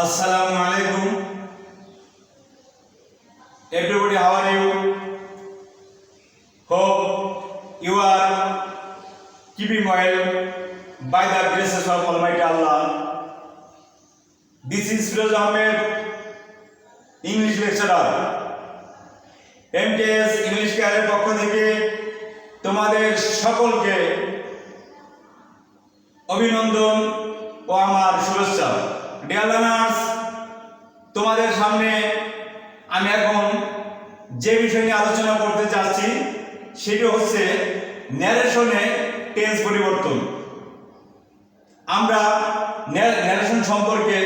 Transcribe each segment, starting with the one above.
Assalamu alaikum. Everybody, how are you? Hope you are keeping well by the graces of Almighty Allah. This is Firoz Ahmed, English lecturer. MTS English Career পক্ষ থেকে তোমাদের সকলকে অভিনন্দন ও আমার শুভেচ্ছা। Dear learners, তোমাদের সামনে আমি এখন যে বিষয় নিয়ে আলোচনা করতে যাচ্ছি সেটি হচ্ছে ন্যারেশনে টেন্স পরিবর্তন। আমরা ন্যারেশন সম্পর্কে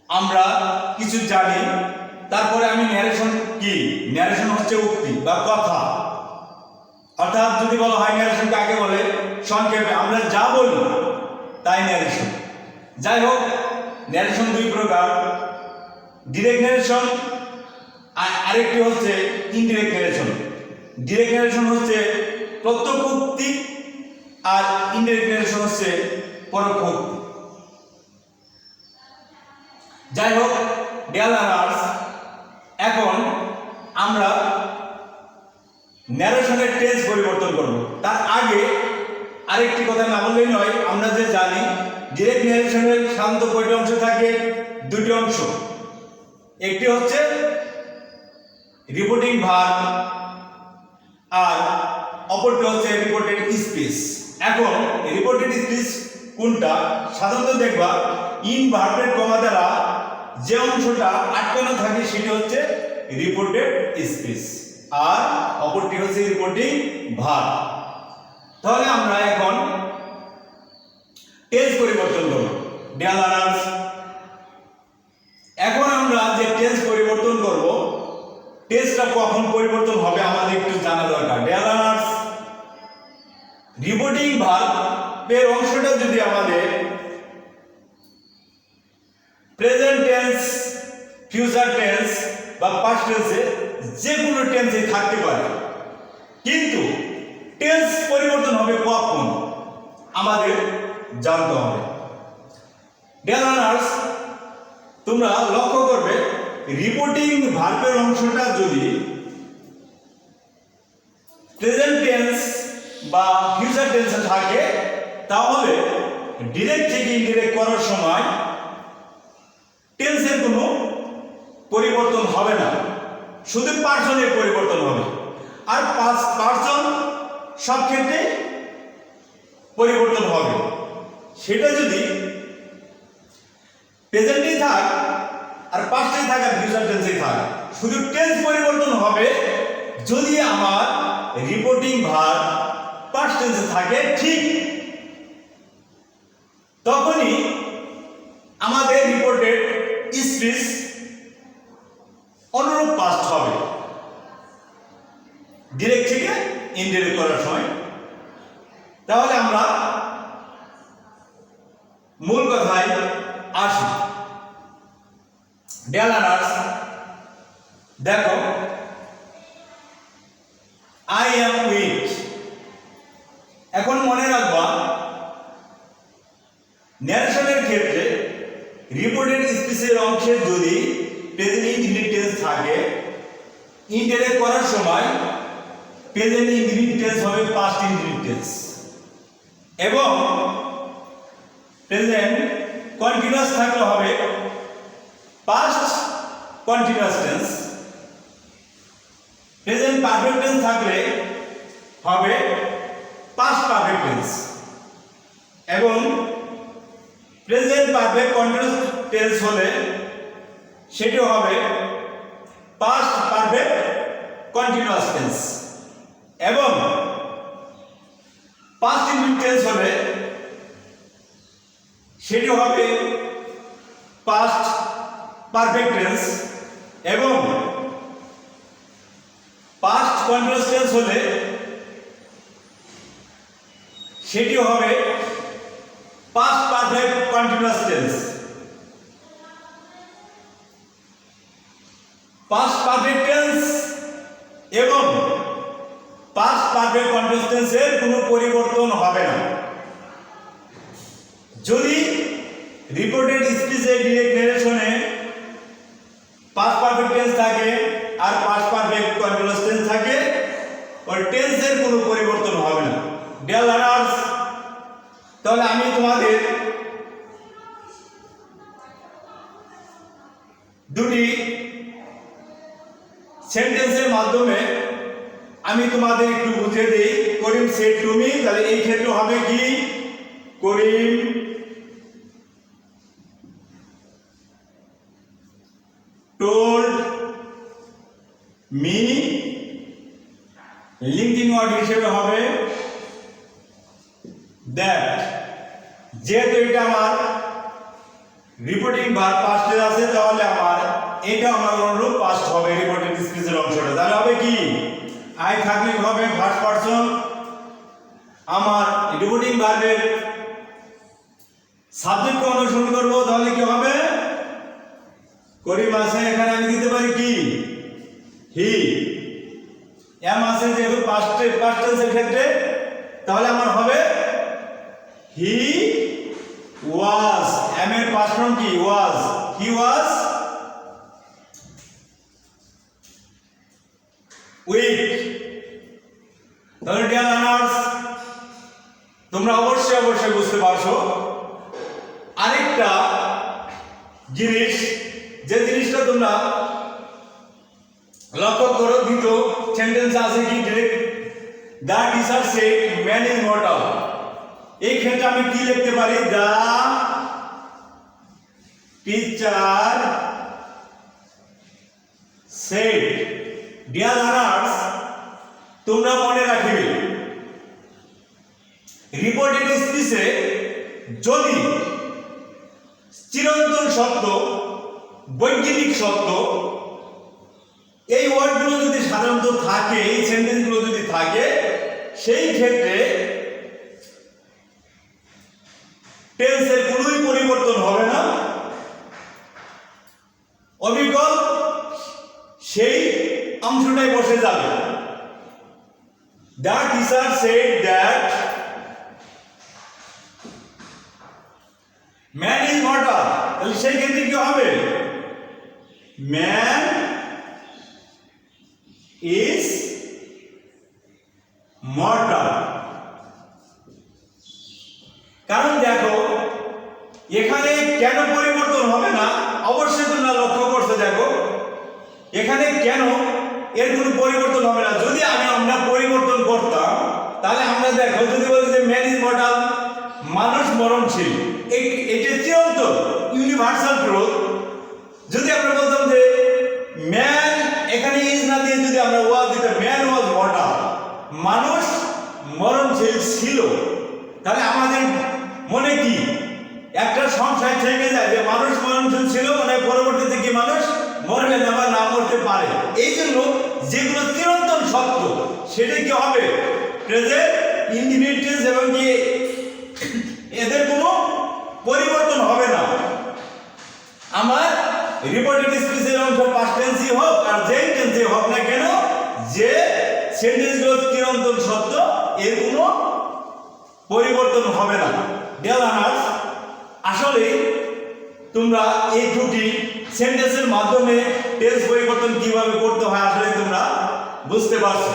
আমরা কিছু জানি, তারপরে আমি ন্যারেশন কি, ন্যারেশন হচ্ছে উক্তি বা কথা, অর্থাৎ যদি বলা হয় ন্যারেশন কাকে বলে, সংক্ষেপে আমরা যা বলি তাই ন্যারেশন। যাই হোক, ন্যারেশন দুই প্রকার, ডিরেক্ট ন্যারেশন আরেকটি হচ্ছে ইনডিরেক্ট ন্যারেশন। ডিরেক্ট ন্যারেশন হচ্ছে প্রত্যক্ষ উক্তি আর ইনডিরেক্ট ন্যারেশন হচ্ছে পরোক্ষ উক্তি। যাই হোক ডিয়ার লার্নার্স, এখন আমরা ন্যারেশনের টেন্স পরিবর্তন করব। তার আগে আরেকটি কথা না বললেই নয়, আমরা যে জানি ডিরেক্ট ন্যারেশনের সাধারণত কয়টি অংশ থাকে? দুটি অংশ। একটি হচ্ছে রিপোর্টিং ভার্ব আর অপরটি হচ্ছে রিপোর্টেড স্পিচ। এখন রিপোর্টেড স্পিচ কোনটা? সাধারণত দেখবা ইন ভার্বের কমা দ্বারা যে অংশটা আটকানো থাকে সেটি হচ্ছে রিপোর্টেড স্পিচ, আর অপরটি হচ্ছে রিপোর্টিং ভার্ব। তাহলে আমরা এখন টেন্স পরিবর্তন করব। ডিয়ার লার্নার্স, এখন আমরা যে টেন্স পরিবর্তন করব, টেন্সটা কখন পরিবর্তন হবে আমাদের একটু জানা দরকার। ডিয়ার লার্নার্স, রিপোর্টিং ভার্বের অংশটা যদি আমাদের প্রেজেন্ট টেন্স, ফিউচার টেন্স বা পাস্ট টেন্সে যে কোনো টেন্সে থাকতে পারে, কিন্তু টেন্স পরিবর্তন হবে কখন আমাদের জানতে হবে। ডিয়ার লার্নার্স, তোমরা লক্ষ্য করবে রিপোর্টিং ভার্বের অংশটা যদি প্রেজেন্ট টেন্স বা ফিউচার টেন্সে থাকে, তাহলে ডিরেক্ট থেকে ইনডিরেক্ট করার সময় টেন্সের কোনো পরিবর্তন হবে না, শুধু পার্সনের পরিবর্তন হবে। আর পার্সন সব ক্ষেত্রে পরিবর্তন হবে। সেটা যদি প্রেজেন্টেই থাক আর পাস্টেই থাক আর ফিউচার টেন্সেই থাক, শুধু টেন্স পরিবর্তন হবে যদি আমার রিপোর্টিং ভার্ব পাস্ট টেন্সে থাকে, ঠিক তখনই আমাদের রিপোর্টেড স্পিচ অনুরূপ পাস্ট হবে ডিরেক্ট থেকে ইনডিরেক্ট করার সময়। তাহলে আমরা মূল কথায় আসি। ডিয়ার লার্নার্স, দেখো আই অ্যাম উইক। এখন মনে রাখবা ন্যারেশনের ক্ষেত্রে রিপোর্টেড স্পিচের অংশে যদি প্রেজেন্ট ইনডিরেক্ট টেন্স থাকে, ইনডিরেক্ট করার সময় প্রেজেন্ট ইনডিরেক্ট টেন্স হবে পাস্ট ইনডিরেক্ট টেন্স, এবং প্রেজেন্ট কন্টিনিউয়াস থাকলে হবে past continuous tense, present perfect tense থাকলে হবে পাস্ট পারফেক্ট টেন্স, এবং প্রেজেন্ট পারফেক্ট কন্টিনিউয়াস টেন্স হলে সেটি হবে পাস্ট পারফেক্ট কন্টিনিউয়াস টেন্স, এবং পাস্ট ইনডিরেক্ট টেন্স হলে সেটি হবে পাস্ট পারফেক্ট টেন্স, এবং পাস্ট কন্টিনিউয়াস টেন্স হলে সেটি হবে past perfect continuous tense. Past perfect tense এবং পাস্ট পারফেক্ট কন্টিনিউয়াস টেন্সের কোনো পরিবর্তন হবে না। যদি রিপোর্টেড স্পিচে ডিরেক্ট নারেশনে পাস্ট পারফেক্ট টেন্স থাকে আর পাস্ট পারফেক্ট কন্টিনিউয়াস টেন্স থাকে, ওর টেন্সের কোনো পরিবর্তন হবে না। ডিয়ার লার্নার্স, তাহলে আমি তোমাদের দুটি সেন্টেন্সের মাধ্যমে আমি তোমাদের একটু বুঝিয়ে দিই। করিম সেড টু মি, তাহলে এই ক্ষেত্রে হবে কি, করিম told me, লিঙ্কিং ওয়ার্ড হিসেবে হবে that। যেহেতু এটা আমার রিপোর্টিং ভার্ব পাস্টে আছে, তাহলে আমার এটা আমার অনুরূপ পাস্ট হবে রিপোর্টিং স্পিচের অংশটা। তাহলে হবে কি, আই থাকলে হবে ফার্স্ট পারসন, আমার রিপোর্টিং ভার্বের সাবজেক্টকে অনুসরণ করব, তাহলে কি হবে, করিম আছে, এখানে আমি দিতে পারি কি, হি। এম আছে যেহেতু পাস্ট টেন্সের ক্ষেত্রে, তাহলে আমার হবে হি ওয়াজ। এম এর পাস্ট ফর্ম কি, ওয়াজ, হি ওয়াজ উইক। তাহলে ডিয়ার লার্নার্স, তোমরা অবশ্যই বুঝতে পারছো আরেকটা জিনিস, যে জিনিসটা তোমরা লক্ষ্য করো, দ্বিতীয় সেন্টেন্স আছে কি, direct the teacher said man is mortal. এই ক্ষেত্রে আমি কি লিখতে পারি, the teacher said. Dear learners, তোমরা মনে রাখবে রিপোর্টেড স্পিচে যদি চিরন্তন সত্য, বৈজ্ঞানিক সত্য, এই ওয়ার্ডগুলো যদি সাধারণত থাকে, এই সেন্টেন্সগুলো যদি থাকে, সেই ক্ষেত্রে টেন্সের কোনোই পরিবর্তন হবে না, অবিকল সেই অংশটাই বসে যাবে। The teacher said that man is mortal, তাহলে সেই ক্ষেত্রে কি হবে, ম্যান ইজ মর্টাল। কারণ দেখো এখানে কেন পরিবর্তন হবে না, অবশ্যই তোমরা লক্ষ্য করছো, দেখো এখানে কেন এর কোনো পরিবর্তন হবে না। যদি আমরা পরিবর্তন করতাম, তাহলে আমরা দেখো যদি বলি যে ম্যান ইজ মর্টাল, মানুষ মরণশীল, এটা চিরন্তন ইউনিভার্সাল ট্রুথ। যদি আমরা বলতাম যে ম্যান, এখানে ইজ না দিয়ে যদি আমরা ওয়াজ দিতাম, ম্যান ওয়াজ মর্টাল, মানুষ মরণশীল ছিল, তাহলে আমাদের মনে কি একটা সংশয় থেকে যায় যে মানুষ মরণশীল ছিল, মানে পরবর্তীতে কি মানুষ মরবে না বা না মরতে পারে। এই জন্য যেগুলো চিরন্তন সত্য সেটা কি হবে, প্রেজেন্ট ইনডিফিনিট টেন্স, এবং কি এদের কোনো পরিবর্তন হবে না। আমার রিপোর্টেড স্পিচের অংশ পাস্ট টেন্সই হোক আর যেই টেন্সে হোক না কেন, যে সেন্টেন্সগুলো চিরন্তন সত্য, এর কোনো পরিবর্তন হবে না। ডিয়ার লার্নার্স, আসলে তোমরা এই দুটি সেন্টেন্সের মাধ্যমে টেন্স পরিবর্তন কিভাবে করতে হয় আসলে তোমরা বুঝতে পারছো।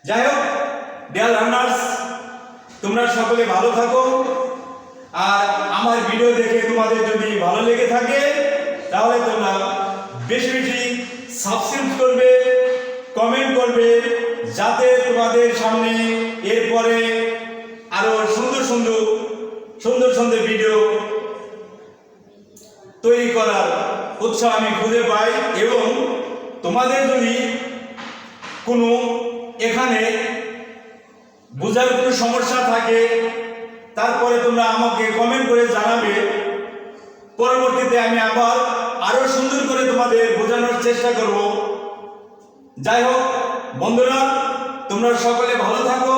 যাই হোক ডিয়ার লার্নার্স, তোমরা সকলে ভালো থাকো। আর আমার ভিডিও দেখে তোমাদের যদি ভালো লেগে থাকে, তাহলে তোমরা বেশি বেশি সাবস্ক্রাইব করবে, কমেন্ট করবে, যাতে তোমাদের সামনে এরপরে আরো সুন্দর সুন্দর ভিডিও তৈরি করার উৎসাহ আমি খুঁজে পাই। এবং তোমাদের যদি কোনো এখানে বোঝার কোনো সমস্যা থাকে, তারপরে তোমরা আমাকে কমেন্ট করে জানাবে। পরবর্তীতে আমি আবার আরো সুন্দর করে তোমাদের বোঝানোর চেষ্টা করব। যাই হোক বন্ধুরা, তোমরা সকলে ভালো থাকো।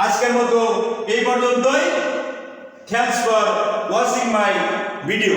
আজকের মতো এই পর্যন্তই। Thanks for watching my video.